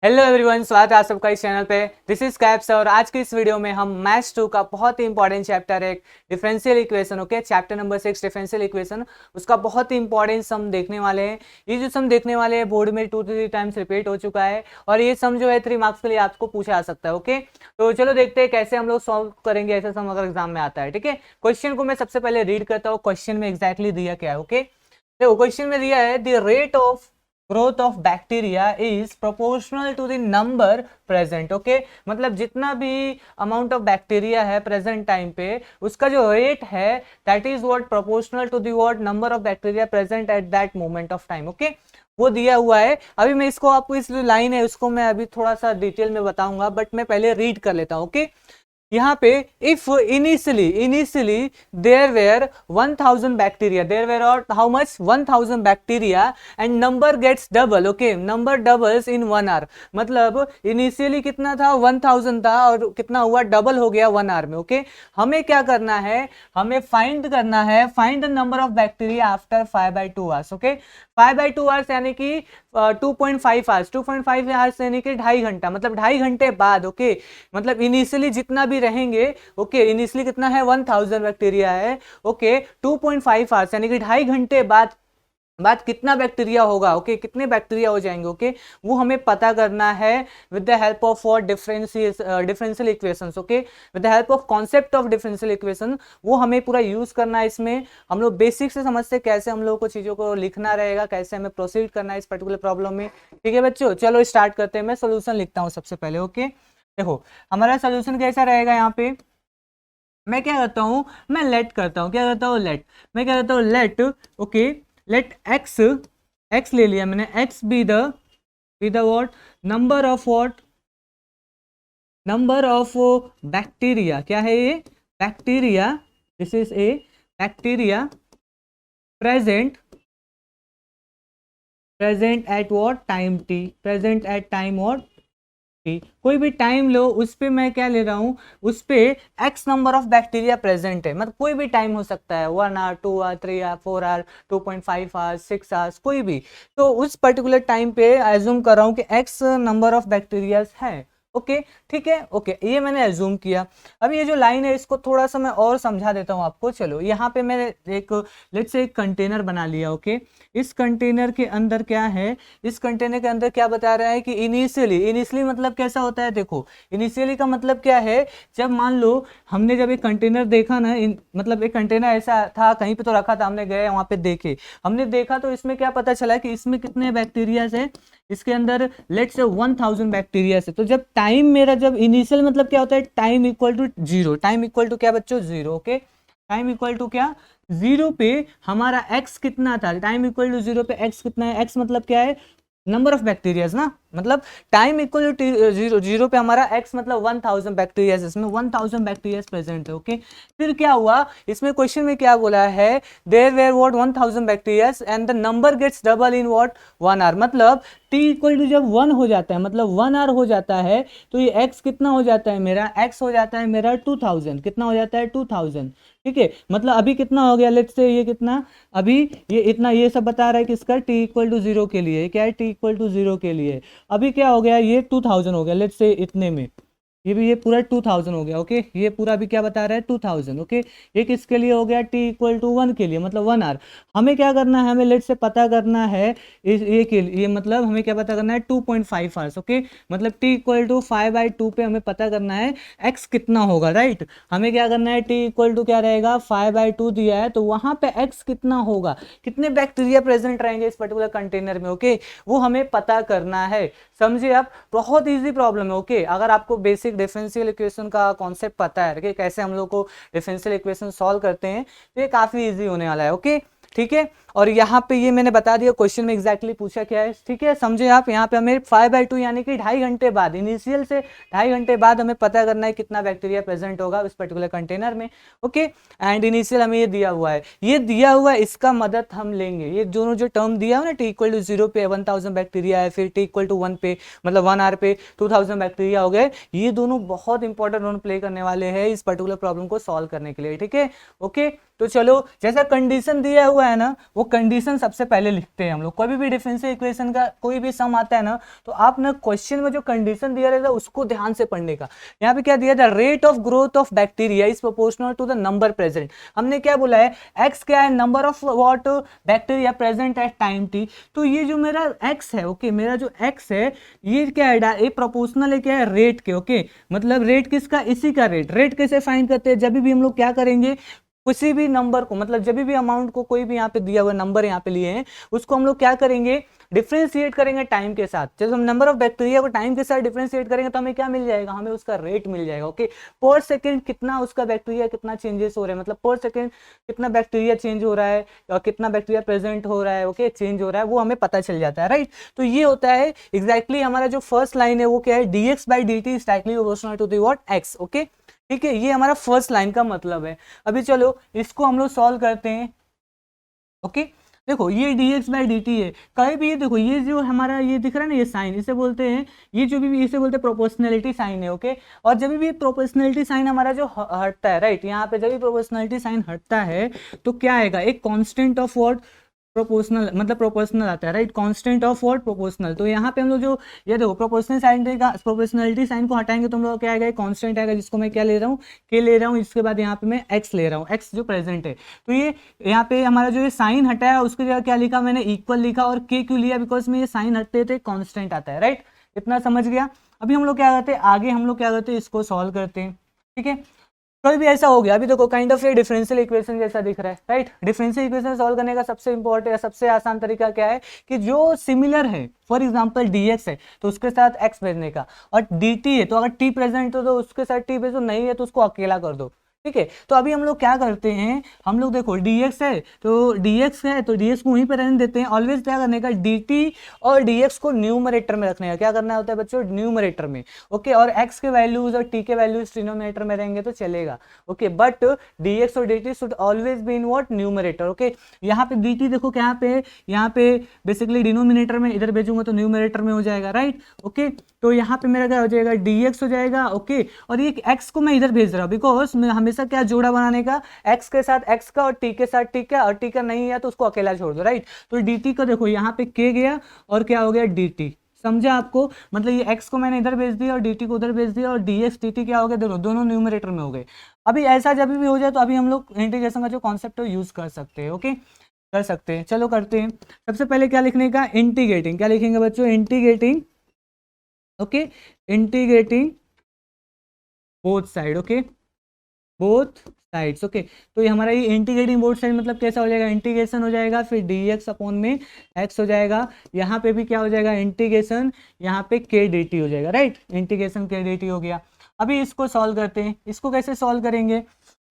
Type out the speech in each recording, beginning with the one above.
Hello everyone, स्वागत है आप सबका इस चैनल पे। दिस इज कैप्स और आज की इस वीडियो में हम मैथ्स 2 का बहुत ही इंपॉर्टेंट चैप्टर है differential equation. Okay, chapter number 6 differential equation, उसका बहुत ही इंपॉर्टेंट सम देखने वाले हैं। ये जो सम देखने वाले हैं बोर्ड में 2-3 टाइम्स रिपीट हो चुका है और ये सम जो है 3 मार्क्स के लिए आपको पूछा जा सकता है। ओके, तो चलो देखते हैं कैसे हम लोग सॉल्व करेंगे ऐसा सम अगर एग्जाम में आता है। ठीक है, क्वेश्चन को मैं सबसे पहले रीड करता हूँ, क्वेश्चन में एग्जैक्टली दिया क्या है। ओके, देखो क्वेश्चन में दिया है the rate of growth of bacteria is proportional to the number present. Okay, मतलब जितना भी अमाउंट ऑफ बैक्टीरिया है प्रेजेंट टाइम पे उसका जो रेट है that is what proportional to the what number of bacteria present at that moment of time. Okay, वो दिया हुआ है। अभी मैं इसको आपको इस लाइन है उसको मैं अभी थोड़ा सा डिटेल में बताऊंगा, बट मैं पहले रीड कर लेता हूँ। ओके, यहाँ पे if initially there were 1000 bacteria, there were और how much 1000 bacteria and number gets double. Okay, number doubles in 1 hour, मतलब इनिशियली कितना था 1000 था और कितना हुआ डबल हो गया 1 आवर में। ओके, हमें क्या करना है, हमें फाइंड करना है, find the number of bacteria after 5/2 hours. Okay, 5/2 hours यानी कि 2.5 आवर्स, 2.5 आवर्स यानी कि 2.5 घंटा, मतलब 2.5 घंटे बाद। ओके, मतलब इनिशियली जितना भी रहेंगे, ओके इनिशियली कितना है 1000 बैक्टीरिया है। ओके, 2.5 आवर्स यानी कि 2.5 घंटे बाद कितना बैक्टीरिया होगा। ओके, कितने बैक्टीरिया हो जाएंगे। ओके, वो हमें पता करना है with the help of what differential equations. Okay, with the help of concept of differential equation वो हमें पूरा यूज करना है। इसमें हम लोग बेसिक से समझते कैसे हम लोग को चीजों को लिखना रहेगा, कैसे हमें प्रोसीड करना है इस पर्टिकुलर प्रॉब्लम में। ठीक है बच्चों, चलो स्टार्ट करते हैं। मैं सोल्यूशन लिखता हूँ सबसे पहले। ओके, देखो हमारा सोल्यूशन कैसा रहेगा। यहाँ पे मैं क्या करता हूँ, मैं लेट करता हूँ, क्या करता हूँ लेट, मैं क्या करता हूँ लेट। ओके, लेट एक्स ले लिया मैंने, x be the what number of what number of bacteria. क्या है ये bacteria, this is a bacteria present at what time T, present at time what T. कोई भी टाइम लो, उस पे मैं क्या ले रहा हूँ, उस पे x number of bacteria present है, मतलब कोई भी टाइम हो सकता है 1 hour 2 hour 3 hour 4 hour 2.5 hour 6 hours, कोई भी। तो उस पर्टिकुलर टाइम पे एज्यूम कर रहा हूँ कि एक्स नंबर ऑफ बैक्टीरिया है। ओके, ठीक है। ओके, ये मैंने एज्यूम किया। अब ये जो लाइन है इसको थोड़ा सा मैं और समझा देता हूँ आपको। चलो यहाँ पे मैंने एक लेट्स से एक कंटेनर बना लिया। ओके, इस कंटेनर के अंदर क्या है, इस कंटेनर के अंदर क्या बता रहा है कि इनिशियली मतलब कैसा होता है। देखो इनिशियली का मतलब क्या है, जब मान लो हमने जब एक कंटेनर देखा ना, मतलब एक कंटेनर ऐसा था कहीं पे तो रखा था, हमने गए वहां पे देखे, हमने देखा तो इसमें क्या पता चला कि इसमें कितने बैक्टीरिया है, इसके अंदर लेट्स से 1000 बैक्टीरिया है। तो जब टाइम मेरा जब इनिशियल मतलब क्या होता है, time equal to zero, time equal to क्या बच्चों zero. Okay, time equal to क्या जीरो पे हमारा एक्स कितना था, टाइम इक्वल टू जीरो पे एक्स कितना है, एक्स मतलब क्या है नंबर ऑफ बैक्टीरियाज ना, मतलब time equal to zero, zero पे हमारा एक्स मतलब 1000 बैक्टीरियाज, इसमें 1000 बैक्टीरियाज प्रेजेंट है। ओके, फिर क्या हुआ, इसमें क्वेश्चन में क्या बोला है, there were what 1000 bacterias and the number gets double in what 1 hour, मतलब टी इक्वल टू जब 1 हो जाता है, मतलब 1 आवर हो जाता है, तो ये एक्स कितना हो जाता है मेरा, एक्स हो जाता है मेरा 2000, कितना हो जाता है 2000। ठीक है, मतलब अभी कितना हो गया, लेट्स से ये कितना, अभी ये इतना, ये सब बता रहा है कि इसका t इक्वल टू जीरो के लिए, क्या है t इक्वल टू जीरो के लिए। अभी क्या हो गया, ये 2000 हो गया लेट्स से इतने में, ये भी ये पूरा 2000 हो गया। ओके, ये पूरा भी क्या बता रहा है 2000। ओके, ये किसके लिए हो गया, t इक्वल टू 1 के लिए, मतलब 1 आवर। हमें क्या करना है, हमें लेट से पता करना है इस ये के लिए, ये मतलब हमें क्या पता करना है 2.5 आवर्स। ओके, मतलब t इक्वल टू 5/2 पे हमें पता करना है x कितना होगा, राइट। हमें क्या करना है, t इक्वल टू क्या रहेगा 5/2 दिया है, तो वहां पे x कितना होगा, कितने बैक्टीरिया प्रेजेंट रहेंगे इस पर्टिकुलर कंटेनर में। ओके, वो हमें पता करना है। समझे आप, बहुत इजी प्रॉब्लम है। ओके, अगर आपको बेसिक डिफरेंशियल इक्वेशन का कॉन्सेप्ट पता है कि कैसे हम लोग को डिफरेंशियल इक्वेशन सॉल्व करते हैं, तो ये काफी इजी होने वाला है। ओके, ठीक है, और यहाँ पे ये मैंने बता दिया क्वेश्चन में एग्जैक्टली पूछा क्या है। ठीक है, समझे आप, यहाँ पे हमें 5/2 यानी कि 2.5 घंटे बाद, इनिशियल से 2.5 घंटे बाद हमें पता करना है कितना बैक्टीरिया प्रेजेंट होगा उस पर्टिकुलर कंटेनर में। ओके, एंड इनिशियल हमें ये दिया हुआ है, ये दिया हुआ है, इसका मदद हम लेंगे। ये दोनों जो टर्म दिया है ना, टी इक्वल टू जीरो पे 1000 बैक्टीरिया है, फिर टी इक्वल टू 1 पे मतलब 1 आवर पे 2000 बैक्टीरिया हो गए, ये दोनों बहुत इंपॉर्टेंट रोल प्ले करने वाले हैं इस पर्टिकुलर प्रॉब्लम को सॉल्व करने के लिए। ठीक है, ओके, तो चलो जैसा कंडीशन दिया हुआ है ना, वो कंडीशन सबसे पहले लिखते हैं हम लोग। कोई भी डिफरेंशियल इक्वेशन का कोई भी सम आता है ना, तो आप ना क्वेश्चन में जो कंडीशन दिया रहेगा उसको ध्यान से पढ़ने का। यहाँ पे क्या दिया था, rate of growth of bacteria is proportional to the number present. हमने क्या बोला है, एक्स क्या है, number of what bacteria present at time t. तो ये जो मेरा एक्स है, ओके, मेरा जो एक्स है ये क्या है, ये प्रोपोर्शनल है क्या है, रेट के, ओके। मतलब रेट किसका, इसी का रेट। रेट कैसे फाइंड करते हैं, जब भी हम लोग क्या करेंगे, किसी भी नंबर को, मतलब जब भी अमाउंट को, कोई भी यहाँ पे दिया हुआ नंबर यहाँ पे लिए हैं, उसको हम लोग क्या करेंगे, डिफरेंशिएट करेंगे टाइम के साथ। जब हम नंबर ऑफ बैक्टीरिया को टाइम के साथ डिफरेंशिएट करेंगे तो हमें क्या मिल जाएगा, हमें उसका रेट मिल जाएगा, ओके। पर सेकंड कितना उसका बैक्टीरिया कितना चेंजेस हो रहा है, मतलब पर सेकंड कितना बैक्टीरिया चेंज हो रहा है और कितना बैक्टीरिया प्रेजेंट हो रहा है, ओके, चेंज हो रहा है, वो हमें पता चल जाता है, राइट। तो ये होता है एग्जैक्टली हमारा जो फर्स्ट लाइन है वो क्या है, dx by dt is directly proportional to the what x, okay. ठीक है, ये हमारा फर्स्ट लाइन का मतलब है। अभी चलो इसको हम लोग सॉल्व करते हैं, ओके। देखो ये dx by dt है, कहीं भी ये देखो, ये जो हमारा ये दिख रहा है ना, ये साइन, इसे बोलते हैं, ये जो भी इसे बोलते हैं प्रोपोर्शनलिटी साइन है, ओके। और जब भी प्रोपोर्शनलिटी साइन हमारा जो हटता है, राइट, यहाँ पे जब भी प्रोपोर्शनलिटी साइन हटता है तो क्या आएगा, एक कांस्टेंट ऑफ व्हाट, प्रोपोर्शनल, मतलब प्रोपोर्शनल आता है, right, constant of what, proportional. तो यहाँ पे हम लोग जो ये देखो प्रोपोर्शनल साइन का, प्रोपोर्शनलिटी साइन को हटाएंगे तो हम लोग क्या आएगा, कांस्टेंट आएगा, जिसको मैं क्या ले रहा हूँ, के ले रहा हूँ। इसके बाद यहाँ पे मैं एक्स ले रहा हूँ, एक्स जो प्रेजेंट है। तो ये यहाँ पे हमारा जो ये साइन हटाया उसकी जगह क्या लिखा मैंने, इक्वल लिखा। और के क्यों लिया, बिकॉज में ये साइन हटते थे कॉन्स्टेंट आता है, राइट। इतना समझ गया। अभी हम लोग क्या करते हैं, आगे हम लोग क्या करते हैं, इसको सॉल्व करते हैं, ठीक है। कोई भी ऐसा हो गया, अभी देखो काइंड ऑफ ये डिफरेंशियल इक्वेशन जैसा दिख रहा है, राइट। डिफरेंशियल इक्वेशन सॉल्व करने का सबसे इंपॉर्टेंट या सबसे आसान तरीका क्या है कि जो सिमिलर है, फॉर एग्जांपल dx है तो उसके साथ x भेजने का, और dt है तो अगर t प्रेजेंट हो तो उसके साथ t भेजो, नहीं है तो उसको अकेला कर दो, ठीक है। तो अभी हम लोग क्या करते हैं, हम लोग देखो dx है तो dx है तो dx को वहीं पर रहने देते हैं। ऑलवेज क्या करने का, dt और dx को न्यूमरेटर में रखने का। क्या करना होता है बच्चों, न्यूमरेटर में, ओके। और x के वैल्यूज और t के वैल्यूज डिनोमिनेटर में रहेंगे तो चलेगा, ओके। बट dx और dt should always be in what, numerator, okay. यहाँ पे dt देखो क्या पे, यहाँ पे बेसिकली डिनोमिनेटर में, इधर भेजूंगा तो न्यूमरेटर में हो जाएगा, राइट, ओके। तो यहाँ पे मेरा क्या हो जाएगा, dx हो जाएगा, ओके। और ये x को मैं इधर भेज रहा हूँ बिकॉज मैं हमेशा क्या, जोड़ा बनाने का, x के साथ x का और t के साथ t का, और t का नहीं है तो उसको अकेला छोड़ दो, राइट। तो dt का देखो यहाँ पे k गया और क्या हो गया, dt। समझा आपको, मतलब ये x को मैंने इधर भेज दिया और dt को उधर भेज दिया, और dx dt क्या हो गया, देखो दोनों न्यूमरेटर में हो गए। अभी ऐसा जब भी हो जाए तो अभी हम लोग इंटीग्रेशन का जो कॉन्सेप्ट है यूज कर सकते हैं, ओके, कर सकते हैं। चलो करते हैं। सबसे पहले क्या लिखने का, इंटीग्रेटिंग। क्या लिखेंगे बच्चों, integrating, okay, integrating both side, okay, both sides, okay. तो ये हमारा ये इंटीग्रेटिंग बोथ साइड मतलब कैसा हो जाएगा, इंटीग्रेशन हो जाएगा, फिर dx अपॉन में x हो जाएगा। यहाँ पे भी क्या हो जाएगा, इंटीग्रेशन, यहाँ पे k dt हो जाएगा, राइट, इंटीग्रेशन k dt हो गया। अभी इसको सॉल्व करते हैं। इसको कैसे सॉल्व करेंगे,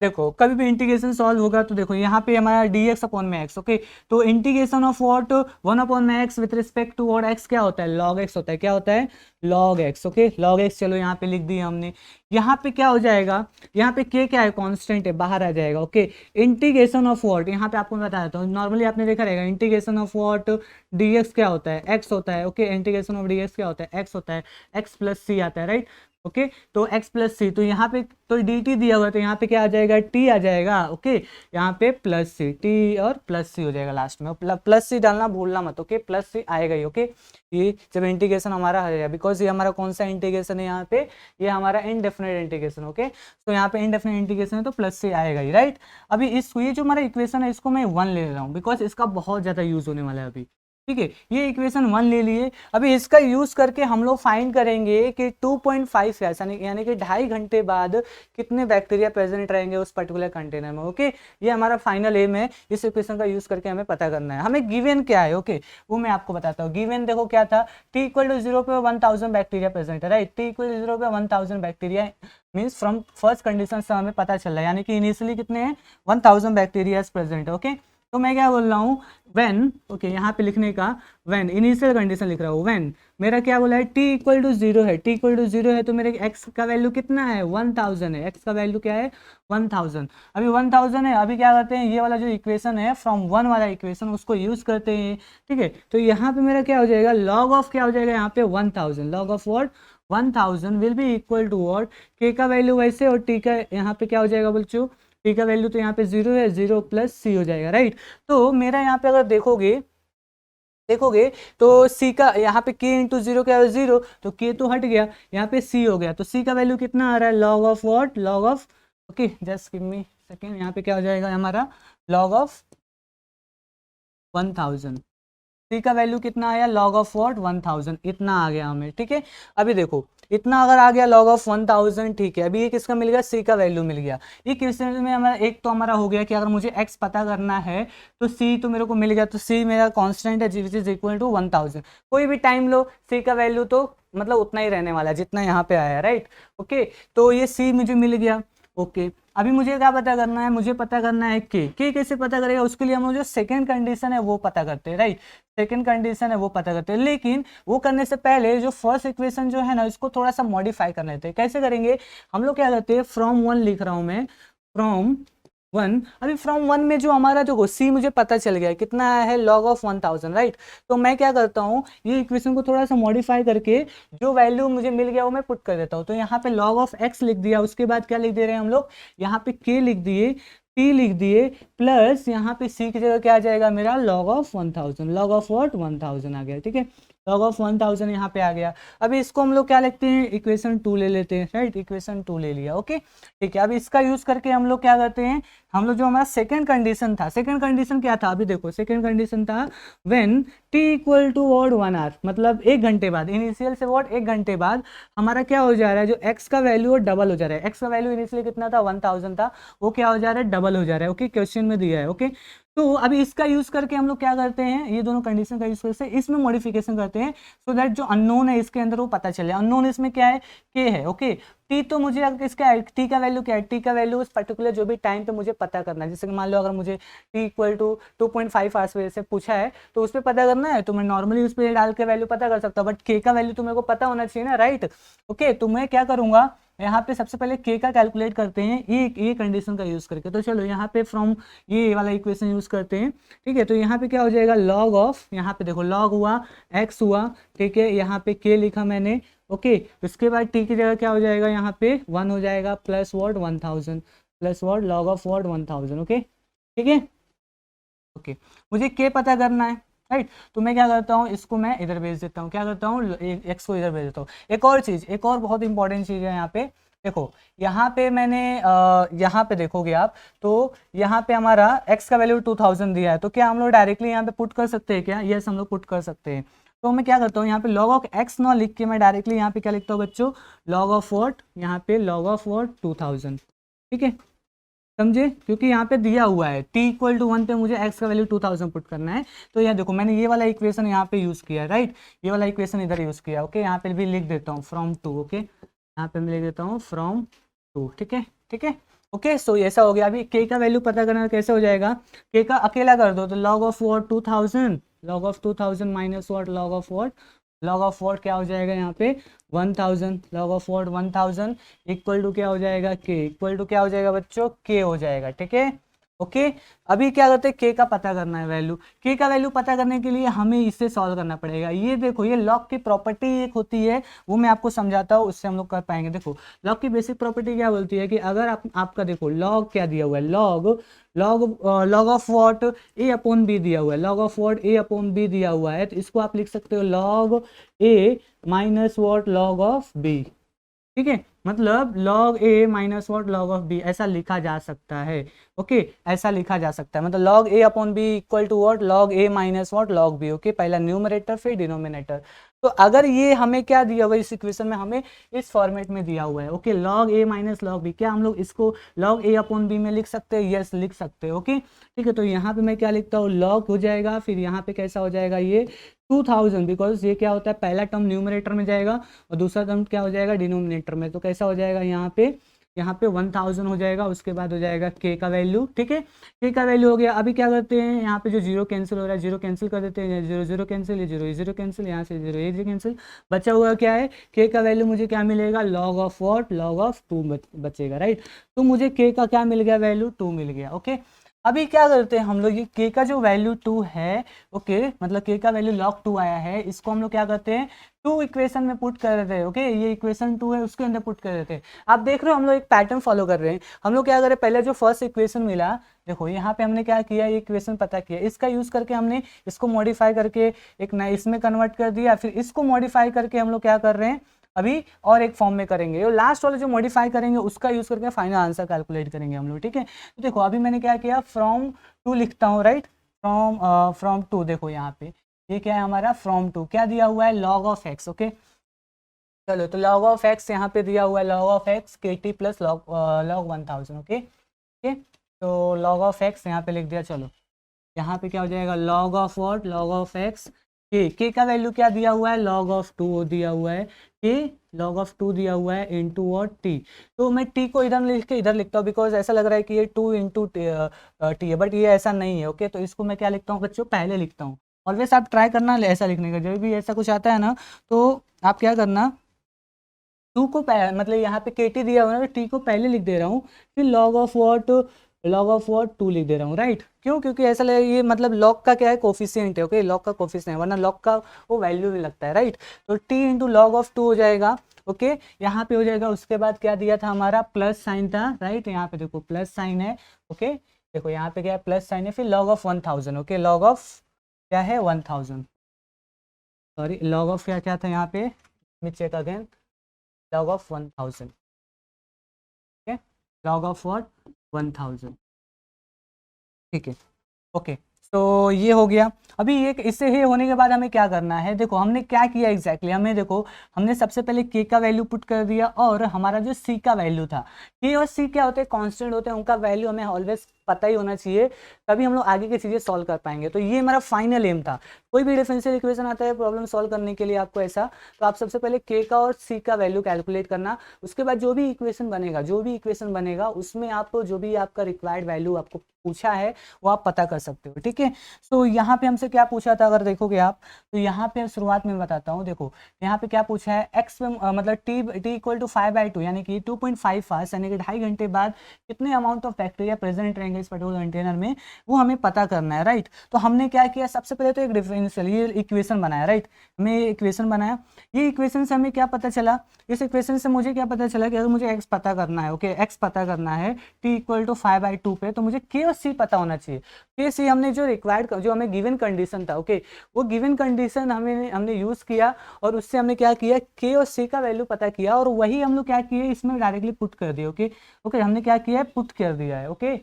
देखो कभी भी इंटीग्रेशन सॉल्व होगा तो देखो यहाँ पे हमारा dx अपॉन में x, ओके। तो इंटीग्रेशन ऑफ व्हाट, 1 अपॉन में x with respect to what, x क्या होता है, log x होता है। क्या होता है, log x, okay, log x। चलो यहाँ पे लिख दिया हमने। यहाँ पे क्या हो जाएगा, यहाँ पे k क्या है, कांस्टेंट है, बाहर आ जाएगा, ओके। इंटीग्रेशन ऑफ व्हाट, यहाँ पे आपको बता देता हूँ, नॉर्मली आपने देखा रहेगा इंटीग्रेशन ऑफ व्हाट, dx क्या होता है, x होता है, ओके। इंटीग्रेशन ऑफ dx क्या होता है, x होता है, x प्लस c आता है, राइट, ओके। तो x प्लस सी, तो यहाँ पे तो dt दिया हुआ है तो यहाँ पे क्या आ जाएगा, t आ जाएगा, ओके। यहाँ पे प्लस सी, t और प्लस सी हो जाएगा लास्ट में, प्लस सी डालना भूलना मत, ओके, प्लस सी आएगा ही, ओके। ये जब इंटीग्रेशन हमारा हो जाएगा, बिकॉज ये हमारा कौन सा इंटीग्रेशन है यहाँ पे, ये हमारा इनडेफिनेट इंटीग्रेशन, ओके। तो यहाँ पे इनडेफिनेट इंटीग्रेशन है तो प्लस सी आएगा ही, राइट। अभी ये जो हमारा इक्वेशन है इसको मैं 1 ले रहा हूँ बिकॉज इसका बहुत ज़्यादा यूज होने वाला है अभी, ठीक है। ये इक्वेशन 1 ले लिए। अभी इसका यूज करके हम लोग फाइंड करेंगे कि 2.5 यानी कि 2.5 घंटे बाद कितने बैक्टीरिया प्रेजेंट रहेंगे उस पर्टिकुलर कंटेनर में, ओके। ये हमारा फाइनल एम है, इस इक्वेशन का यूज करके हमें पता करना है। हमें गिवन क्या है, ओके, वो मैं आपको बताता हूँ। गिवन देखो क्या था, t = 0 पे 1000 बैक्टीरिया प्रेजेंट है, राइट। t = 0 पे 1000 bacteria means from first condition से हमें पता चल रहा है, यानी कि इनिशियली कितने हैं, 1000 बैक्टीरिया प्रेजेंट है, ओके। तो मैं क्या बोल रहा हूँ, व्हेन, ओके, यहाँ पे लिखने का व्हेन, इनिशियल कंडीशन लिख रहा हूँ, व्हेन मेरा क्या बोला है, t = 0 है, t = 0 है तो मेरे x का वैल्यू कितना है, 1000 है, x का वैल्यू क्या है, 1000। अभी 1000 है, अभी क्या करते हैं, ये वाला जो इक्वेशन है फ्रॉम 1 वाला इक्वेशन उसको यूज करते हैं, ठीक है। तो यहाँ पे मेरा क्या हो जाएगा, लॉग ऑफ क्या हो जाएगा, यहाँ पे 1000, log of what, 1000 will be equal to what, k का वैल्यू वैसे और t का यहाँ पे क्या हो जाएगा बच्चों, टी का वैल्यू तो यहाँ पे 0 है, 0 प्लस सी हो जाएगा, राइट। तो मेरा यहाँ पे अगर देखोगे तो c का यहाँ पे k इंटू 0 क्या है 0, तो k तो हट गया, यहाँ पे c हो गया, तो c का वैल्यू कितना आ रहा है log of what, log of, okay just give me second, यहाँ पे क्या हो जाएगा हमारा log ऑफ 1000, c का वैल्यू कितना आया log ऑफ व्हाट 1000, इतना आ गया हमें, ठीक है। अभी देखो इतना अगर आ गया log ऑफ 1000, ठीक है। अभी ये किसका मिल गया, c का वैल्यू मिल गया। ये क्वेश्चन में हमारा एक तो हमारा हो गया कि अगर मुझे x पता करना है तो c तो मेरे को मिल गया, तो c मेरा कांस्टेंट है विच इज इक्वल टू 1000। कोई भी टाइम लो c का वैल्यू तो मतलब उतना ही रहने वाला है जितना यहाँ पे आया, राइट। ओके तो ये c मुझे मिल गया। ओके अभी मुझे क्या पता करना है, मुझे पता करना है के कैसे पता करेगा, उसके लिए हम लोग जो सेकंड कंडीशन है वो पता करते हैं, राइट। सेकंड कंडीशन है वो पता करते हैं, लेकिन वो करने से पहले जो फर्स्ट इक्वेशन जो है ना इसको थोड़ा सा मॉडिफाई कर लेते हैं। कैसे करेंगे, हम लोग क्या करते हैं, फ्रॉम 1 लिख रहा हूं मैं, फ्रॉम 1। अभी फ्रॉम 1 में जो हमारा जो सी मुझे पता चल गया कितना है log ऑफ 1000, राइट। तो मैं क्या करता हूँ, ये इक्वेशन को थोड़ा सा मॉडिफाई करके जो वैल्यू मुझे मिल गया वो मैं पुट कर देता हूँ। तो यहाँ पे log ऑफ x लिख दिया, उसके बाद क्या लिख दे रहे हैं हम लोग, यहाँ पे k लिख दिए, t लिख दिए, प्लस यहाँ पे c की जगह क्या आ जाएगा मेरा log of 1000, log of what 1000 आ गया, ठीक है। log ऑफ 1000 यहाँ पे आ गया। अभी इसको हम लोग क्या लिखते हैं, इक्वेशन 2 ले लेते हैं, राइट। इक्वेशन 2 ले लिया, ओके ठीक है। अब इसका यूज करके हम लोग क्या करते हैं, हम लोग जो हमारा सेकंड कंडीशन था, सेकंड कंडीशन क्या था, अभी देखो सेकंड कंडीशन था when t equal to what 1 hour, मतलब 1 घंटे बाद, इनिशियल से व्हाट 1 घंटे बाद हमारा क्या हो जा रहा है, जो x का वैल्यू वो डबल हो जा रहा है। x का वैल्यू इनिशियली कितना था 1000 था, वो क्या हो जा रहा है, डबल हो जा रहा है, ओके क्वेश्चन में दिया है, ओके। तो अभी इसका यूज करके हम लोग क्या करते हैं, ये दोनों कंडीशन का यूज करके इसमें मॉडिफिकेशन करते हैं सो दैट जो अननोन है इसके अंदर वो पता चले। अननोन इसमें क्या है, k है, ओके। टी तो मुझे अगर इसका टी का वैल्यू क्या है, टी का वैल्यू उस पर्टिकुलर जो भी टाइम पे मुझे पता करना है, जैसे कि मान लो अगर मुझे टी इक्वल टू 2.5 आवर्स वजह से पूछा है तो उस पर पता करना है, तो मैं नॉर्मली उस पर डाल के वैल्यू पता कर सकता हूँ, बट के का वैल्यू तो मेरे को पता होना चाहिए ना, राइट। ओके तो मैं क्या करूंगा, यहाँ पे सबसे पहले के का कैलकुलेट करते हैं ये कंडीशन का यूज करके। तो चलो यहाँ पे फ्रॉम ये वाला इक्वेशन यूज करते हैं, ठीक है। तो यहाँ पे क्या हो जाएगा, log ऑफ, यहाँ पे देखो log हुआ, x हुआ, ठीक है, यहाँ पे k लिखा मैंने, ओके। उसके बाद t की जगह क्या हो जाएगा, यहाँ पे 1 हो जाएगा, plus what 1000, plus what log of what 1000, okay ठीक है। ओके मुझे k पता करना है, राइट। तो मैं क्या करता हूँ, इसको मैं इधर भेज देता हूँ, क्या करता हूँ, x को इधर भेज देता हूँ। एक और चीज, एक और बहुत इंपॉर्टेंट चीज है यहाँ पे, देखो यहाँ पे मैंने यहाँ पे देखोगे आप, तो यहाँ पे हमारा x का वैल्यू 2000 दिया है, तो क्या हम लोग डायरेक्टली यहाँ पे पुट कर सकते हैं क्या, यस हम लोग पुट कर सकते हैं। तो मैं क्या करता हूँ, यहाँ पे log ऑफ x ना लिख के मैं डायरेक्टली यहाँ पे क्या लिखता हूँ बच्चों, log ऑफ व्हाट, यहाँ पे log ऑफ व्हाट 2000, ठीक है, समझे, क्योंकि यहाँ पे दिया हुआ है t इक्वल टू 1 पे मुझे x का वैल्यू 2000 पुट करना है। तो यहाँ देखो मैंने ये वाला इक्वेशन यहाँ पे यूज किया, राइट, ये वाला इक्वेशन इधर यूज किया, ओके। यहाँ पे भी लिख देता हूँ फ्रॉम 2, ओके, यहाँ पे मैं लिख देता हूँ फ्रॉम 2, ठीक है, ठीक है, ओके। सो ऐसा हो गया। अभी k का वैल्यू पता करना कैसे हो जाएगा, k का अकेला कर दो, तो log of what 2000, log of 2000 minus what log of what, log of what क्या हो जाएगा यहाँ पे 1000, log of what 1000 equal to क्या हो जाएगा, k इक्वल टू क्या हो जाएगा बच्चों, k हो जाएगा, ठीक है, ओके। अभी क्या करते हैं, k का पता करना है वैल्यू, k का वैल्यू पता करने के लिए हमें इससे सॉल्व करना पड़ेगा। ये देखो ये लॉग की प्रॉपर्टी एक होती है, वो मैं आपको समझाता हूँ, उससे हम लोग कर पाएंगे। देखो लॉग की बेसिक प्रॉपर्टी क्या बोलती है कि अगर आपका देखो लॉग क्या दिया हुआ है, log of what a upon b दिया हुआ है, log of what a upon b दिया हुआ है, तो इसको आप लिख सकते हो log a minus what log of b, ठीक है, मतलब log a minus what log of b ऐसा लिखा जा सकता है, ओके ऐसा लिखा जा सकता है, मतलब log a upon b equal to what log a minus what log b, okay. पहला न्यूमरेटर फिर डिनोमिनेटर। तो अगर ये हमें क्या दिया हुआ है इस इक्वेशन में, हमें इस फॉर्मेट में दिया हुआ है, okay, log a minus log b, क्या हम लोग इसको log a अपॉन b में लिख सकते हैं, यस लिख सकते हैं, ओके ठीक है। तो यहाँ पे मैं क्या लिखता हूँ, log हो जाएगा, फिर यहाँ पे कैसा हो जाएगा ये 2000, बिकॉज ये क्या होता है पहला टर्म न्यूमरेटर में जाएगा और दूसरा टर्म क्या हो जाएगा डिनोमिनेटर में, तो कैसा हो जाएगा यहाँ पे 1000 हो जाएगा, उसके बाद हो जाएगा k का वैल्यू, ठीक है, k का वैल्यू हो गया। अभी क्या करते हैं, यहाँ पे जो जीरो कैंसिल हो रहा है जीरो कैंसिल कर देते हैं, जीरो जीरो कैंसिल, ये जीरो कैंसिल, यहाँ से जीरो ये कैंसिल, बचा हुआ क्या है, k का वैल्यू मुझे क्या मिलेगा, log of what log of 2 बचेगा, राइट। तो मुझे k का क्या मिल गया वैल्यू 2 मिल गया, ओके। अभी क्या करते हैं हम लोग, ये k का जो वैल्यू 2 है, ओके, मतलब k का वैल्यू log 2 आया है, इसको हम लोग क्या करते हैं 2 इक्वेशन में पुट कर रहे थे, ओके, ये इक्वेशन 2 है उसके अंदर पुट कर रहे थे। आप देख रहे हो हम लोग एक पैटर्न फॉलो कर रहे हैं। हम लोग क्या करें, पहले जो फर्स्ट इक्वेशन मिला, देखो यहाँ पे हमने क्या किया, ये इक्वेशन पता किया, इसका यूज करके हमने इसको मॉडिफाई करके एक नया इसमें कन्वर्ट कर दिया, फिर इसको मॉडिफाई करके हम लोग क्या कर रहे हैं अभी और एक फॉर्म में करेंगे, और लास्ट वाला जो मॉडिफाई करेंगे उसका यूज करके फाइनल आंसर कैलकुलेट करेंगे हम लोग, ठीक है। तो देखो अभी मैंने क्या किया, फ्रॉम 2 लिखता हूँ, राइट, फ्रॉम 2, देखो यहाँ पे ये क्या है हमारा, फ्रॉम 2 क्या दिया हुआ है, log ऑफ x, ओके। चलो तो log ऑफ x यहाँ पे दिया हुआ है, log of x kt plus log 1000, okay, ठीक है। तो log ऑफ x यहाँ पे लिख दिया। चलो यहाँ पे क्या हो जाएगा, log of what, log of x, k का वैल्यू क्या दिया हुआ है, log ऑफ 2 दिया हुआ है, k log ऑफ 2 दिया हुआ है इनटू व्हाट t। तो मैं t को इधर लिख के इधर लिखता हूँ, बिकॉज ऐसा लग रहा है कि ये 2 इंटू टी है, बट ये ऐसा नहीं है, ओके। तो इसको मैं क्या लिखता हूँ बच्चों, पहले लिखता हूँ। ऑलवेज आप ट्राई करना ऐसा लिखने का, जब भी ऐसा कुछ आता है ना तो आप क्या करना, 2 को मतलब यहाँ पे के टी दिया हुआ है ना, तो टी को पहले लिख दे रहा हूँ, फिर log of what, log of what 2 लिख दे रहा हूँ, राइट। क्यों, क्योंकि ऐसा लगे ये मतलब log का क्या है, कोफिशिएंट है, ओके, log का कोफिशिएंट है, वरना log का वो वैल्यू भी लगता है, राइट। तो t इंटू लॉग ऑफ 2 हो जाएगा, ओके, यहाँ पे हो जाएगा। उसके बाद क्या दिया था हमारा, प्लस साइन था, राइट, यहाँ पे देखो प्लस साइन है, ओके, देखो यहाँ पे क्या है, प्लस साइन है, फिर log of 1000, okay, log of क्या है 1000, सॉरी, log ऑफ क्या क्या था यहाँ पे, मी चेक अगेन, log ऑफ 1000, ठीक है, log ऑफ व्हाट 1000, ठीक है, ओके। तो ये हो गया। अभी ये इससे ये होने के बाद हमें क्या करना है, देखो हमने क्या किया एग्जैक्टली, हमें देखो हमने सबसे पहले k का वैल्यू पुट कर दिया, और हमारा जो c का वैल्यू था, k और c क्या होते हैं, कांस्टेंट होते हैं, उनका वैल्यू हमें ऑलवेज पता ही होना चाहिए, तभी हम लोग आगे की चीज़ें सॉल्व कर पाएंगे। तो ये हमारा फाइनल एम था। कोई भी डिफरेंशियल इक्वेशन आता है प्रॉब्लम सॉल्व करने के लिए आपको ऐसा, तो आप सबसे पहले k का और c का वैल्यू कैलकुलेट करना, उसके बाद जो भी इक्वेशन बनेगा उसमें आप जो भी आपका रिक्वायर्ड वैल्यू आपको पूछा है वो आप पता कर सकते हो, ठीक है। तो यहाँ पे हमसे क्या पूछा था, अगर देखोगे आप, तो यहाँ पे शुरुआत में बताता हूँ, देखो यहाँ पे क्या पूछा है, x में मतलब t इक्वल टू 5/2 यानी कि 2.5 आवर्स यानी कि 2.5 घंटे बाद कितने अमाउंट ऑफ बैक्टीरिया प्रेजेंट रहेंगे इस पर्टिकुलर कंटेनर में, वो हमें पता करना है, राइट। तो हमने क्या किया, सबसे पहले तो एक डिफरेंशियल ये इक्वेशन बनाया, राइट, हमें इक्वेशन बनाया। ये इक्वेशन से हमें क्या पता चला, इस इक्वेशन से मुझे क्या पता चला कि अगर मुझे x पता करना है, ओके, x पता करना है t इक्वल टू 5/2 पे, तो मुझे k और c पता होना चाहिए। k c हमने जो रिक्वायर्ड, जो हमें गिवन कंडीशन था, ओके, वो गिवन कंडीशन हमने यूज किया, और उससे हमने क्या किया, k और c का वैल्यू पता किया, और वही हम लोग क्या किए, इसमें डायरेक्टली पुट कर दिया, ओके, ओके, हमने क्या किया है, पुट कर दिया है, ओके,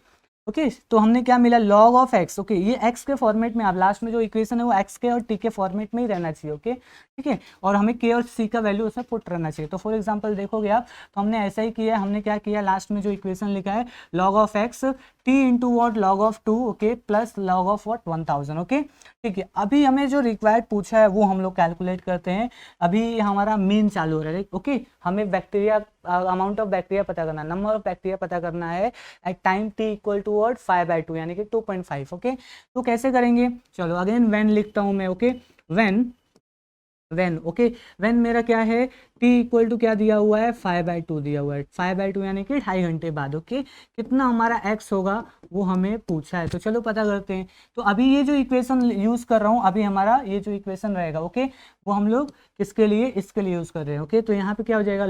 ओके। तो हमने क्या मिला, log ऑफ x, ओके, ये x के फॉर्मेट में, आप लास्ट में जो इक्वेशन है वो x के और t के फॉर्मेट में ही रहना चाहिए, ओके, ठीक है, और हमें k और c का वैल्यू उसमें पुट रहना चाहिए। तो फॉर एग्जांपल देखोगे आप, तो हमने ऐसा ही किया, हमने क्या किया, लास्ट में जो इक्वेशन लिखा है log of x t into what log of 2, okay, plus log of what 1000, okay, ठीक है। अभी हमें जो रिक्वायर्ड पूछा है वो हम लोग कैलकुलेट करते हैं। अभी हमारा मेन चालू हो रहा है, ओके, हमें बैक्टीरिया अमाउंट ऑफ बैक्टीरिया पता करना, नंबर ऑफ बैक्टीरिया पता करना है at time t equal to what 5/2 यानी कि 2.5, ओके। तो कैसे करेंगे, चलो अगेन व्हेन लिखता हूं मैं, ओके, व्हेन ओके, व्हेन मेरा क्या है, t इक्वल टू क्या दिया हुआ है, 5/2 दिया हुआ है, 5/2 यानी कि 2.5 घंटे बाद, ओके, कितना हमारा x होगा वो हमें पूछा है। तो चलो पता करते हैं। तो अभी ये जो इक्वेशन यूज कर रहा हूँ, अभी हमारा ये जो इक्वेशन रहेगा, ओके, वो हम लोग किसके लिए, इसके लिए यूज कर रहे हैं, ओके। तो यहाँ पे क्या हो जाएगा,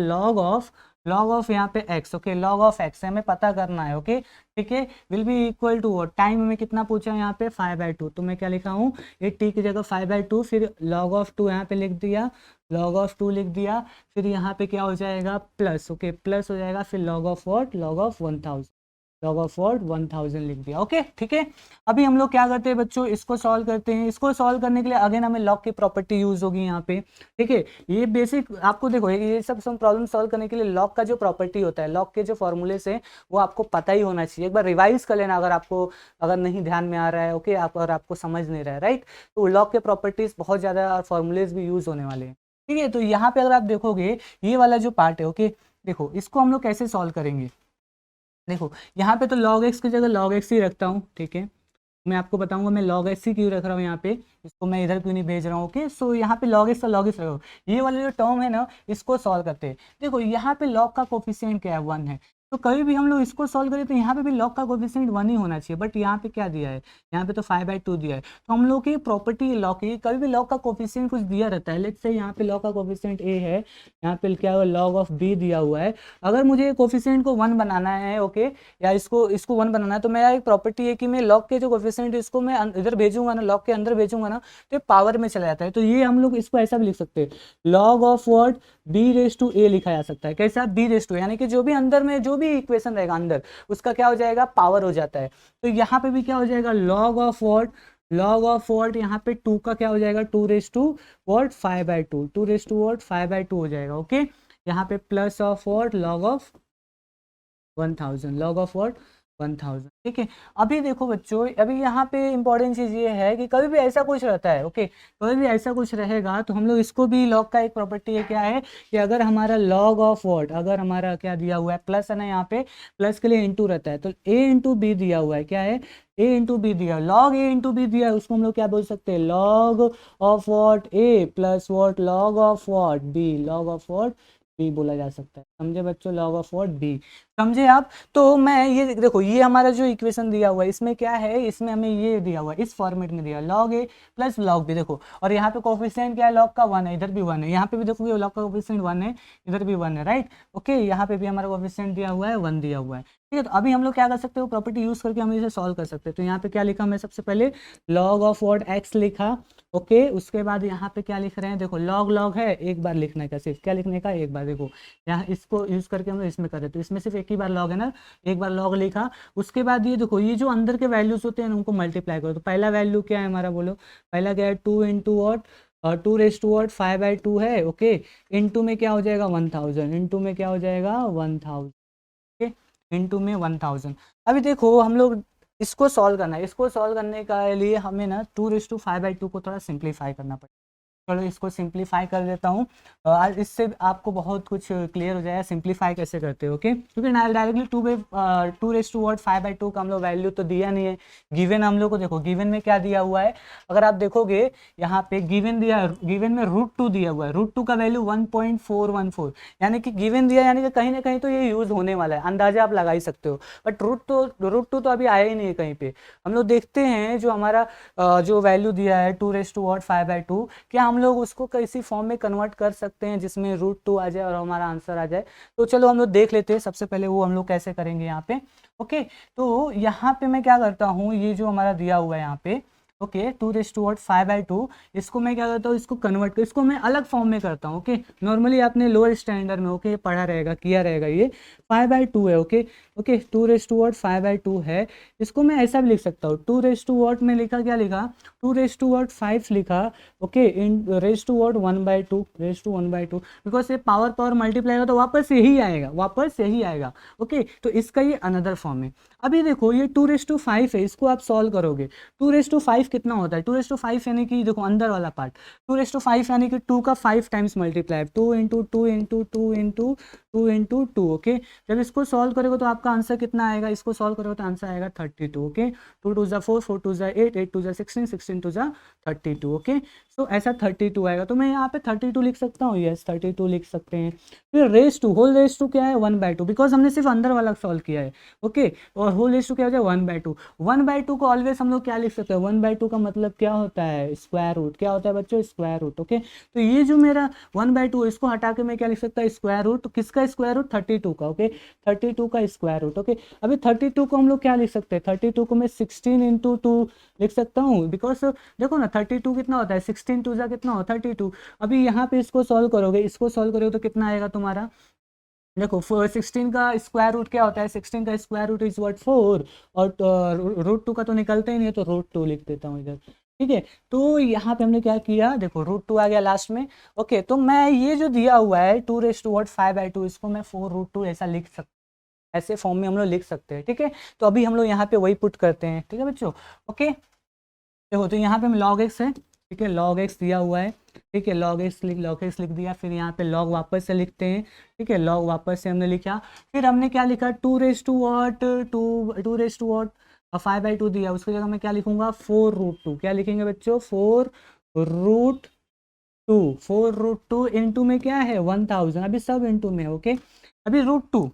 log ऑफ यहाँ पे x, okay, log of x हमें पता करना है, ओके, ठीक है, will be equal to time में कितना पूछा है यहाँ पे 5/2, तो मैं क्या लिखा हूँ, ये t की जगह 5/2, फिर log ऑफ 2 यहाँ पे लिख दिया, log ऑफ 2 लिख दिया, फिर यहाँ पे क्या हो जाएगा, प्लस, ओके, प्लस हो जाएगा, फिर log of what, log of 1000, log of what 1000 लिख दिया, ओके, ठीक है। अभी हम लोग क्या करते हैं बच्चों, इसको सॉल्व करते हैं। इसको सॉल्व करने के लिए अगेन हमें log की प्रॉपर्टी यूज होगी यहाँ पे, ठीक है। ये बेसिक आपको देखो, ये सब प्रॉब्लम सॉल्व करने के लिए log का जो प्रॉपर्टी होता है, log के जो फॉर्मूले से वो आपको पता ही होना चाहिए। एक बार रिवाइज कर लेना अगर नहीं ध्यान में आ रहा है, ओके, अगर आपको समझ नहीं रहा है, राइट। तो log के प्रॉपर्टीज बहुत ज़्यादा और फॉर्मूलेज भी यूज होने वाले हैं, ठीक है। तो यहाँ पे अगर आप देखोगे ये वाला जो पार्ट है, ओके, देखो इसको हम लोग कैसे सॉल्व करेंगे। देखो यहाँ पे तो log x की जगह log x ही रखता हूँ, ठीक है। मैं आपको बताऊंगा मैं log x ही क्यों रख रहा हूँ यहाँ पे, इसको मैं इधर क्यों नहीं भेज रहा हूँ, ओके। सो यहाँ पे log x और log x रखो, ये वाले जो टर्म है ना इसको सॉल्व करते हैं। देखो यहाँ पे log का कोफिशिएंट क्या है, 1 है, तो कभी भी हम लोग इसको सॉल्व करें तो यहाँ पे भी लॉग का कोफिशिएंट 1 ही होना चाहिए, बट यहाँ पे क्या दिया है, यहाँ पे तो 5/2 दिया है। तो हम लोग की प्रॉपर्टी लॉग की, कभी भी लॉग का कोफिशिएंट कुछ दिया रहता है, लेट्स से यहाँ पे लॉग का कोफिशिएंट a है, यहाँ पे क्या हुआ, लॉग ऑफ b दिया हुआ है। अगर मुझे कोफिशिएंट को 1 बनाना है, ओके, या इसको 1 बनाना है, तो मेरा एक प्रॉपर्टी है कि मैं लॉग के जो कोफिशिएंट इसको मैं इधर भेजूंगा ना, लॉग के अंदर भेजूंगा ना, तो पावर में चला जाता है। तो ये हम लोग इसको ऐसा भी लिख सकते हैं, लॉग ऑफ व्हाट, b/a लिखा जा सकता है। कैसा, b/, यानी कि जो भी अंदर में जो भी इक्वेशन रहेगा अंदर, उसका क्या हो जाएगा, पावर हो जाता है। तो यहाँ पे भी क्या हो जाएगा, log of what, log of what, यहाँ पे 2 का क्या हो जाएगा, 2/what 5/2, 2/what 5/2 हो जाएगा। ओके, यहाँ पे plus of what, log of 1000, log of what 1000। ठीक है, अभी देखो बच्चों, अभी यहाँ पे इंपॉर्टेंट चीज़ ये है कि कभी भी ऐसा कुछ रहता है, ओके, कभी भी ऐसा कुछ रहेगा तो हम लोग इसको भी, लॉग का एक प्रॉपर्टी है, क्या है कि अगर हमारा लॉग ऑफ व्हाट, अगर हमारा क्या दिया हुआ है, प्लस है ना, यहाँ पे प्लस के लिए इंटू रहता है, तो a इंटू बी दिया हुआ है, क्या है, a इंटू बी दिया, लॉग a इंटू बी दिया है, उसको हम लोग क्या बोल सकते हैं, log of what a plus what, log of what b, log of what b बोला जा सकता है। समझे बच्चों, लॉग ऑफ व्हाट b, समझे आप। तो मैं ये देखो, ये हमारा जो इक्वेशन दिया हुआ है, इसमें क्या है, इसमें हमें ये दिया हुआ है, इस फॉर्मेट में दिया लॉग ए प्लस लॉग बी, देखो, और यहाँ पे कोफिशिएंट क्या है, लॉग का 1 है, इधर भी 1 है, यहाँ पे भी देखो लॉग का कोफिशिएंट 1 है, इधर भी 1 है, राइट। ओके, यहाँ पे भी हमारा कोफिशिएंट दिया हुआ है, 1 दिया हुआ है। ठीक है, तो अभी हम लोग क्या कर सकते हो, प्रॉपर्टी यूज करके हम इसे सॉल्व कर सकते हैं। तो यहाँ पे क्या लिखा, मैं सबसे पहले लॉग ऑफ व्हाट एक्स लिखा, ओके, उसके बाद यहाँ पे क्या लिख रहे हैं, देखो लॉग लॉग है, एक बार लिखने का, सिर्फ क्या लिखने का, एक बार, देखो यहाँ इसको यूज करके हम लोग इसमें कर रहे हैं, तो इसमें सिर्फ एक ही बार लॉग है ना, एक बार लॉग लिखा। उसके बाद ये देखो, ये जो अंदर के वैल्यूज होते हैं उनको मल्टीप्लाई करो। तो पहला वैल्यू क्या है हमारा, बोलो, पहला क्या है, 2 इंटू वॉट, 2/what 5/2 है, ओके, इंटू में क्या हो जाएगा 1000, इंटू में क्या हो जाएगा 1000, ओके, इंटू में 1000। अभी देखो हम लोग इसको सॉल्व करना है, इसको सॉल्व करने का लिए हमें ना 2/5/2 को थोड़ा सिंप्लीफाई करना पड़ेगा। चलो इसको सिंप्लीफाई कर देता हूँ, आज इससे आपको बहुत कुछ क्लियर हो जाएगा सिंप्लीफाई कैसे करते हो, ओके, क्योंकि डायरेक्टली 2/what 5/2 का हम लोग वैल्यू तो दिया नहीं है, गिवन हम लोग को, देखो गिवन में क्या दिया हुआ है, अगर आप देखोगे यहाँ पे गिवन दिया है, गिवन में √2 दिया हुआ है, √2 का वैल्यू 1.414, यानी कि गिवन दिया, यानी कि कहीं ना कहीं तो ये यूज होने वाला है, अंदाजा आप लगा ही सकते हो, बट √2 तो अभी आया ही नहीं है कहीं पे। हम लोग देखते हैं जो हमारा जो वैल्यू दिया है 2/what 5/2, क्या हम लोग उसको किसी फॉर्म में कन्वर्ट कर सकते हैं जिसमें √2 आ जाए और हमारा आंसर आ जाए। तो चलो हम लोग देख लेते हैं, सबसे पहले वो हम लोग कैसे करेंगे यहाँ पे। ओके, तो यहाँ पे मैं क्या करता हूँ, ये जो हमारा दिया हुआ है यहाँ पे, ओके, 2/what 5/2, इसको मैं क्या करता हूँ, इसको कन्वर्ट कर, इसको मैं अलग फॉर्म में करता हूँ। ओके, नॉर्मली आपने लोअर स्टैंडर्ड में, ओके, पढ़ा रहेगा, किया रहेगा, ये 5/2 है, ओके, ओके, 2/what 5/2 है, इसको मैं ऐसा भी लिख सकता हूँ, 2/what में लिखा, क्या लिखा, 2/what 5 लिखा, ओके, इन what 1/2, बिकॉज ये पावर पावर मल्टीप्लाई होगा तो वापस यही आएगा, वापस यही आएगा। ओके, तो इसका ये अनदर फॉर्म है। अभी देखो ये 2/5 है, इसको आप सॉल्व करोगे, 2/5 कितना होता है, 2/5 यानी कि देखो अंदर वाला पार्ट, 2/5 यानी कि 2 का 5 times multiply, 2 into 2 into 2 into 2 into 2, okay, जब इसको सॉल्व करोगे तो आपका आंसर कितना आएगा, इसको सॉल्व करोगे तो आंसर आएगा 32, ओके, 2 2 4, 4 2 8, 8 2 16, 16 2 32, ओके, सो ऐसा 32 आएगा। तो मैं यहाँ पे 32 लिख सकता हूँ, यस 32 लिख सकते हैं। फिर होल रेस टू क्या है 1/2, बिकॉज हमने सिर्फ अंदर वाला सॉल्व किया है, ओके, और होल रेस टू क्या हो जाए 1/2, 1/2 को ऑलवेज हम लोग क्या लिख सकते हैं, 1/2 का मतलब क्या होता है, स्क्वायर रूट, क्या होता है बच्चों, स्क्वायर रूट, ओके, तो ये जो मेरा 1/2 इसको हटा के मैं क्या लिख सकता है, स्क्वायर रूट, किसका स्क्वायर रूट, 32 का, ओके, 32 का स्क्वायर रूट, ओके। अभी 32 को हम लोग क्या लिख सकते हैं, 32 को मैं 16 इंटू 2 लिख सकता हूँ, बिकॉज देखो ना 32 कितना होता है, 16 2 कितना होता है 32। अभी यहाँ पे इसको सॉल्व करोगे, इसको सॉल्व करोगे तो कितना आएगा तुम्हारा, देखो 16 का स्क्वायर रूट क्या होता है, 16 का स्क्वायर रूट इज व्हाट 4, और √2 का तो निकलता ही नहीं है, तो √2 लिख देता हूँ इधर, ठीक है। तो यहाँ पे हमने क्या किया, देखो √2 आ गया लास्ट में, ओके, तो मैं ये जो दिया हुआ है 2/what 5/2, इसको मैं 4√2 ऐसा लिख सकता हूँ, ऐसे फॉर्म में हम लोग लिख सकते हैं, ठीक है। तो अभी हम लोग यहाँ पे वही पुट करते हैं, ठीक है बच्चों, ओके, देखो तो यहाँ पे हम log x है, ठीक है, log x दिया हुआ है, ठीक है, log x लिख दिया, फिर यहाँ पे log वापस से लिखते हैं, ठीक है, log वापस से हमने लिखा, फिर हमने क्या लिखा 2/what 5/2 दिया, उसकी जगह मैं क्या लिखूंगा 4√2, क्या लिखेंगे बच्चों 4√2 इंटू में क्या है 1000, अभी सब इंटू में, ओके, अभी √2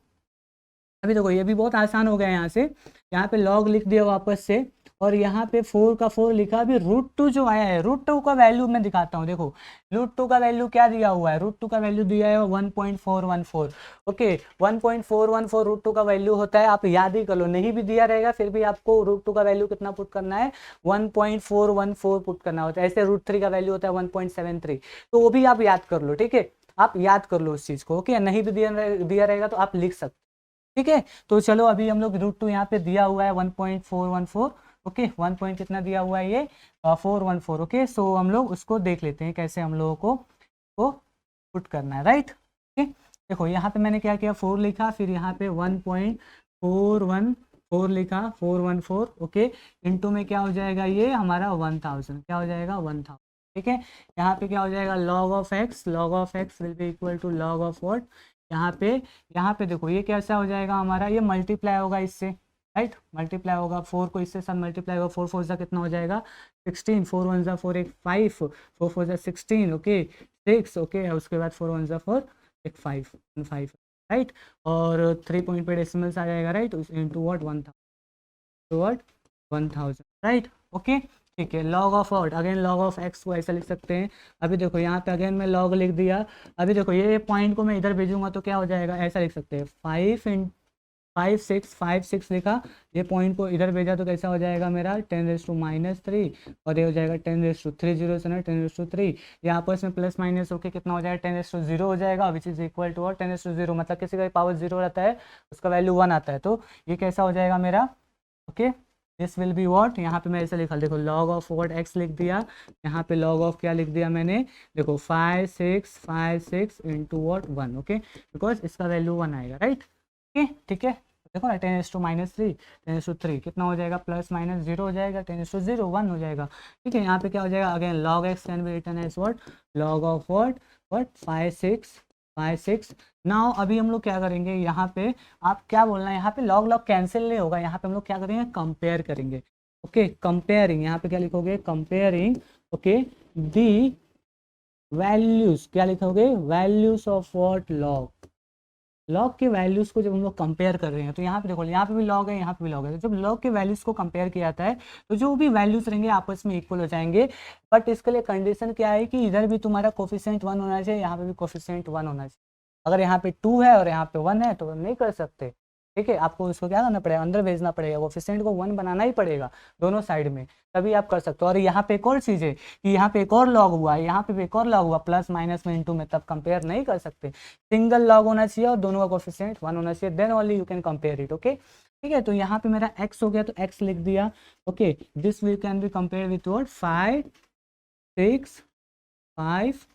अभी देखो ये भी बहुत आसान हो गया है। यहाँ पे लॉग लिख दिया वापस से, और यहाँ पे 4 का 4 लिखा। अभी √2 जो आया है, √2 का वैल्यू मैं दिखाता हूँ। देखो √2 का वैल्यू क्या दिया हुआ है, √2 का वैल्यू दिया है 1.414। ओके 1.414 √2 का वैल्यू होता है। आप याद ही कर लो, नहीं भी दिया रहेगा फिर भी आपको √2 का वैल्यू कितना पुट करना है, 1.414 पुट करना होता है। ऐसे √3 का वैल्यू होता है 1.73, तो वो भी आप याद कर लो। ठीक है, आप याद कर लो उस चीज को। ओके, नहीं भी दिया रहेगा तो आप लिख सकते। ठीक है, तो चलो अभी हम लोग √2 यहाँ पे दिया हुआ है 1.414। ओके 1 पॉइंट कितना दिया हुआ है ये 414। ओके सो हम लोग उसको देख लेते हैं कैसे हम लोगों को पुट करना है, राइट। ओके देखो यहाँ पे मैंने क्या किया, 4 लिखा, फिर यहाँ पे 1.414 लिखा, 414। ओके इंटू में क्या हो जाएगा ये हमारा 1000, क्या हो जाएगा 1000। ठीक है, यहाँ पे क्या हो जाएगा, log of x will be equal to log of what, यहाँ पे देखो ये कैसा हो जाएगा हमारा, ये मल्टीप्लाई होगा इससे, राइट, मल्टीप्लाई होगा 4 को इससे साथ मल्टीप्लाई होगा, 4 4 जा कितना हो जाएगा 16, 4 1 जा 4 1 5, 4 4 जा 16। ओके 6। ओके उसके बाद 4 1 जा 4 एक 5 5, राइट, और 3 पॉइंट पे डेसिमल्स आ जाएगा, right, into what 1000, right. Okay ठीक है, log of what, again log of x को ऐसा लिख सकते हैं। अभी देखो यहाँ पे अगेन मैं log लिख दिया। अभी देखो ये पॉइंट को मैं इधर भेजूंगा तो क्या हो जाएगा, ऐसा लिख सकते हैं 5 6 लिखा, ये पॉइंट को इधर भेजा तो कैसा हो जाएगा मेरा 10⁻³ और ये हो जाएगा 10⁻3 0 से ना 10⁻3, ये आपस में प्लस माइनस होके कितना हो जाएगा 10⁻0 हो जाएगा, विच इज इक्वल टू 10⁻0, मतलब किसी का पावर 0 रहता है उसका वैल्यू 1 आता है, तो ये कैसा हो जाएगा मेरा। Okay this will be what, यहाँ पे मैं ऐसा लिखा, देखो log ऑफ वॉट x लिख दिया, यहाँ पे log ऑफ क्या लिख दिया मैंने, देखो 5 6 इंटू वॉट 1। ओके बिकॉज इसका वैल्यू 1 आएगा, राइट। ओके ठीक है, देखो ना 10⁻³ 10⁻3 कितना हो जाएगा, प्लस माइनस 0 हो जाएगा, 10⁻0 1 हो जाएगा। ठीक है, यहाँ पे क्या हो जाएगा, again log x can be written as what, log of what 5 6। Now अभी हम लोग क्या करेंगे, यहाँ पे आप क्या बोलना है, यहाँ पे log कैंसिल नहीं होगा, यहाँ पे हम लोग क्या करेंगे, कंपेयर करेंगे। ओके कंपेयरिंग, यहाँ पे क्या लिखोगे, कंपेयरिंग। ओके दी वैल्यूज, क्या लिखोगे, वैल्यूज ऑफ व्हाट लॉग के वैल्यूज को जब हम लोग कंपेयर कर रहे हैं, तो यहाँ पे देखो यहाँ पे भी लॉग है, यहाँ पे भी लॉग है, तो जब लॉग के वैल्यूज को कंपेयर किया जाता है तो जो भी वैल्यूज रहेंगे आपस में इक्वल हो जाएंगे। बट इसके लिए कंडीशन क्या है कि इधर भी तुम्हारा कोफिशिएंट 1 होना चाहिए, यहाँ पे भी कोफिशिएंट 1 होना चाहिए। अगर यहाँ पे 2 है और यहाँ पे 1 है तो नहीं कर सकते। ठीक है, आपको इसको क्या करना पड़ेगा, अंदर भेजना पड़ेगा, कोफिशिएंट को 1 बनाना ही पड़ेगा दोनों साइड में, तभी आप कर सकते हो। और यहाँ पे एक और चीज़ है कि यहाँ पे एक और लॉग हुआ है, यहाँ पे भी एक और लॉग हुआ, प्लस माइनस में इंटू में, तब कंपेयर नहीं कर सकते। सिंगल लॉग होना चाहिए और दोनों का कोफिशिएंट 1 होना चाहिए, then only you can compare it. Okay ठीक है, तो यहाँ पे मेरा x हो गया तो x लिख दिया। Okay this we can be compare with what 5 6 5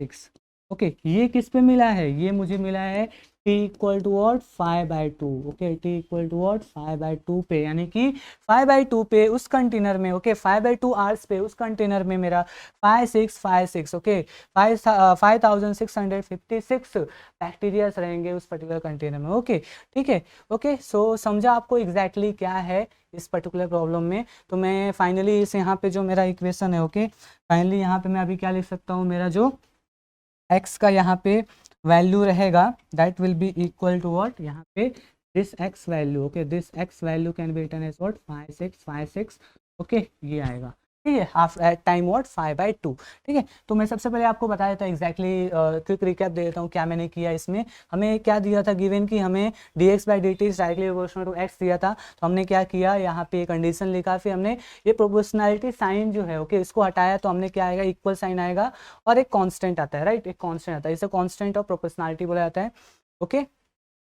6। Okay ये किस पे मिला है, ये मुझे मिला है t equal to what 5/2। Okay t equal to what 5/2 पे, यानी कि 5/2 पे उस कंटेनर में, ओके 5/2 आवर्स पे उस कंटेनर में मेरा 5656 ओके 5656 बैक्टीरियाज रहेंगे उस पर्टिकुलर कंटेनर में। ओके ठीक है, ओके सो समझा आपको एग्जैक्टली क्या है इस पर्टिकुलर प्रॉब्लम में। तो मैं फाइनली इस यहाँ पे जो मेरा इक्वेशन है, ओके फाइनली यहाँ पे मैं अभी क्या लिख सकता हूँ, मेरा जो x का यहाँ पे वैल्यू रहेगा that will be equal to what, यहाँ पे this x value, okay this x value can be written as what 5656। Okay ये आएगा, ठीक है, हाफ एट टाइम व्हाट 5/2। ठीक है, तो मैं सबसे पहले आपको बता देता हूँ एग्जैक्टली क्विक रिकैप दे देता हूँ क्या मैंने किया। इसमें हमें क्या दिया था गिवन कि हमें dx/dt directly proportional to x दिया था, तो हमने क्या किया, यहाँ पे कंडीशन लिखा, फिर हमने ये प्रोपोर्शनैलिटी साइन जो है ओके इसको हटाया, तो हमने क्या आएगा, इक्वल साइन आएगा और एक कॉन्स्टेंट आता है, राइट, एक कॉन्स्टेंट आता है, इसे कॉन्स्टेंट ऑफ प्रोपोर्शनैलिटी बोला जाता है। ओके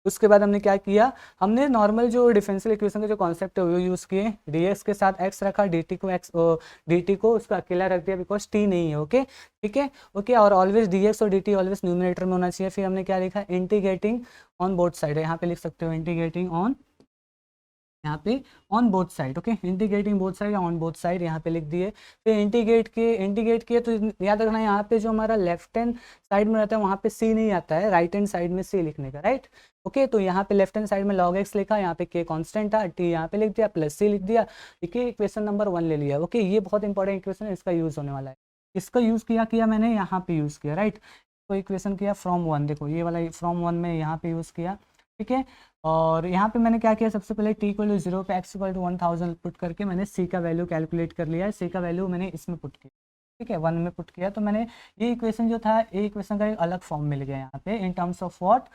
उसके बाद हमने क्या किया, हमने नॉर्मल जो डिफरेंशियल इक्वेशन के जो कॉन्सेप्ट है वो यूज़ किए, dx के साथ x रखा, dt को उसका अकेला रख दिया बिकॉज t नहीं है। ओके ठीक है, ओके और ऑलवेज dx और dt ऑलवेज न्यूमरेटर में होना चाहिए। फिर हमने क्या लिखा, इंटीग्रेटिंग ऑन बोथ साइड, यहाँ पे लिख सकते हो इंटीग्रेटिंग ऑन, यहाँ पे on both side, okay integrating both side, on both side यहाँ पे लिख दिए। फिर इंटीग्रेट किए तो याद रखना यहाँ पे जो हमारा लेफ्ट हैंड साइड में रहता है वहाँ पे c नहीं आता है, राइट हैंड साइड में c लिखने का, राइट। ओके तो यहाँ पे लेफ्ट हैंड साइड में log x लिखा, यहाँ पे k कांस्टेंट था, t यहाँ पे लिख दिया, प्लस c लिख दिया। ठीक है, इक्वेशन नंबर 1 ले लिया। ओके ये बहुत इंपॉर्टेंट इक्वेशन है, इसका यूज होने वाला है, इसका यूज किया मैंने यहाँ पे यूज किया, राइट। तो इक्वेशन किया फ्रॉम 1, देखो ये वाला फ्रॉम 1 में यहाँ पे यूज किया, ठीक है। और यहाँ पे मैंने क्या किया, सबसे पहले t इक्वल टू 0 पे x इक्वल टू 1000 पुट करके मैंने c का वैल्यू कैलकुलेट कर लिया है। c का वैल्यू मैंने इसमें पुट किया, ठीक है, 1 में पुट किया। तो मैंने ये इक्वेशन जो था, ये इक्वेशन का एक अलग फॉर्म मिल गया यहाँ पे इन टर्म्स ऑफ व्हाट,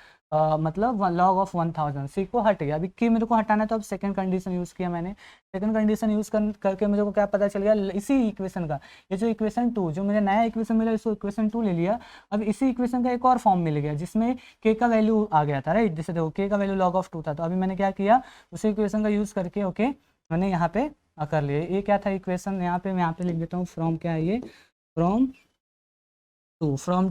मतलब लॉग ऑफ 1000। सी को हट गया, अभी की मेरे को हटाना है तो अब सेकंड कंडीशन यूज़ किया मैंने। सेकंड कंडीशन यूज़ करके मुझे को क्या पता चल गया, इसी इक्वेशन का, ये जो इक्वेशन 2, जो मुझे नया इक्वेशन मिला इसको इक्वेशन 2 ले लिया। अब इसी इक्वेशन का एक और फॉर्म मिल गया जिसमें के का वैल्यू आ गया था, राइट। जैसे देखो के का वैल्यू लॉग ऑफ 2 था, तो अभी मैंने क्या किया, उसी इक्वेशन का यूज़ करके ओके मैंने यहाँ पे कर लिया। ये क्या था इक्वेशन, यहाँ पे मैं यहाँ पे लिख देता हूँ फ्रॉम, क्या है ये, फ्रॉम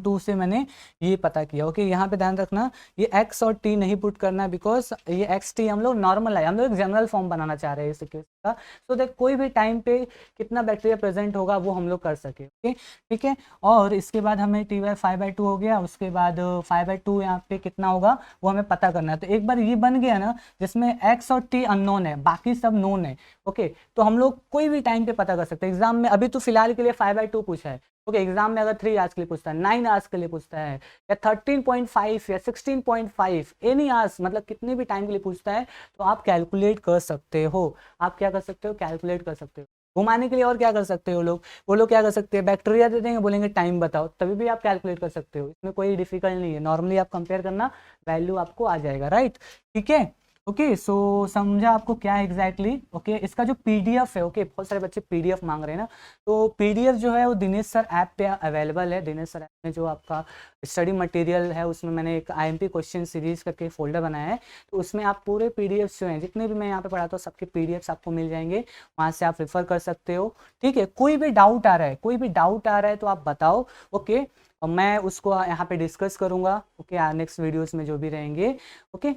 टू से मैंने ये पता किया। ओके, यहाँ पे ध्यान रखना ये x और t नहीं पुट करना है, बिकॉज ये x t हम लोग नॉर्मल है, हम लोग एक जनरल फॉर्म बनाना चाह रहे हैं इस केस का, सो दैट कोई भी टाइम पे कितना बैक्टीरिया प्रेजेंट होगा वो हम लोग कर सके। ओके, ठीक है। और इसके बाद हमें t बाय 5/2 हो गया, उसके बाद 5/2 यहाँ पे कितना होगा वो हमें पता करना है। तो एक बार ये बन गया ना, जिसमें x और t अननोन है, बाकी सब नोन है। ओके, तो हम लोग कोई भी टाइम पे पता कर सकते हैं। एग्जाम में अभी तो फिलहाल के लिए 5/2 पूछा है, ओके, एग्जाम में अगर 3 आवर्स के लिए पूछता है, 9 आवर्स के लिए पूछता है, या 13.5 या 16.5 एनी आवर्स, मतलब कितने भी टाइम के लिए पूछता है, तो आप कैलकुलेट कर सकते हो। आप क्या कर सकते हो, कैलकुलेट कर सकते हो। घुमाने के लिए और क्या कर सकते हो वो लोग क्या कर सकते हैं, बैक्टीरिया दे देंगे, बोलेंगे टाइम बताओ, तभी भी आप कैलकुलेट कर सकते हो। इसमें कोई डिफिकल्ट नहीं है, नॉर्मली आप कंपेयर करना, वैल्यू आपको आ जाएगा, राइट। ठीक है, ओके, सो समझा आपको क्या है एग्जैक्टली। ओके, इसका जो पीडीएफ है, ओके, बहुत सारे बच्चे पीडीएफ मांग रहे हैं ना, तो पीडीएफ जो है वो दिनेश सर ऐप पे अवेलेबल है। दिनेश सर ऐप में जो आपका स्टडी मटेरियल है, उसमें मैंने एक आईएमपी क्वेश्चन सीरीज करके फोल्डर बनाया है, तो उसमें आप पूरे पीडीएफ जो हैं, जितने भी मैं यहाँ पे पढ़ाता हूँ, सबके पीडीएफ आपको मिल जाएंगे, वहाँ से आप रेफर कर सकते हो। ठीक है, कोई भी डाउट आ रहा है, कोई भी डाउट आ रहा है तो आप बताओ, ओके, और मैं उसको यहाँ पे डिस्कस करूँगा, ओके, नेक्स्ट वीडियोस में जो भी रहेंगे। ओके,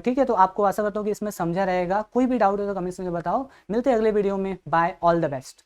ठीक है, तो आपको आशा करता हूँ कि इसमें समझा रहेगा। कोई भी डाउट हो तो कमेंट्स में बताओ। मिलते हैं अगले वीडियो में, बाय, ऑल द बेस्ट।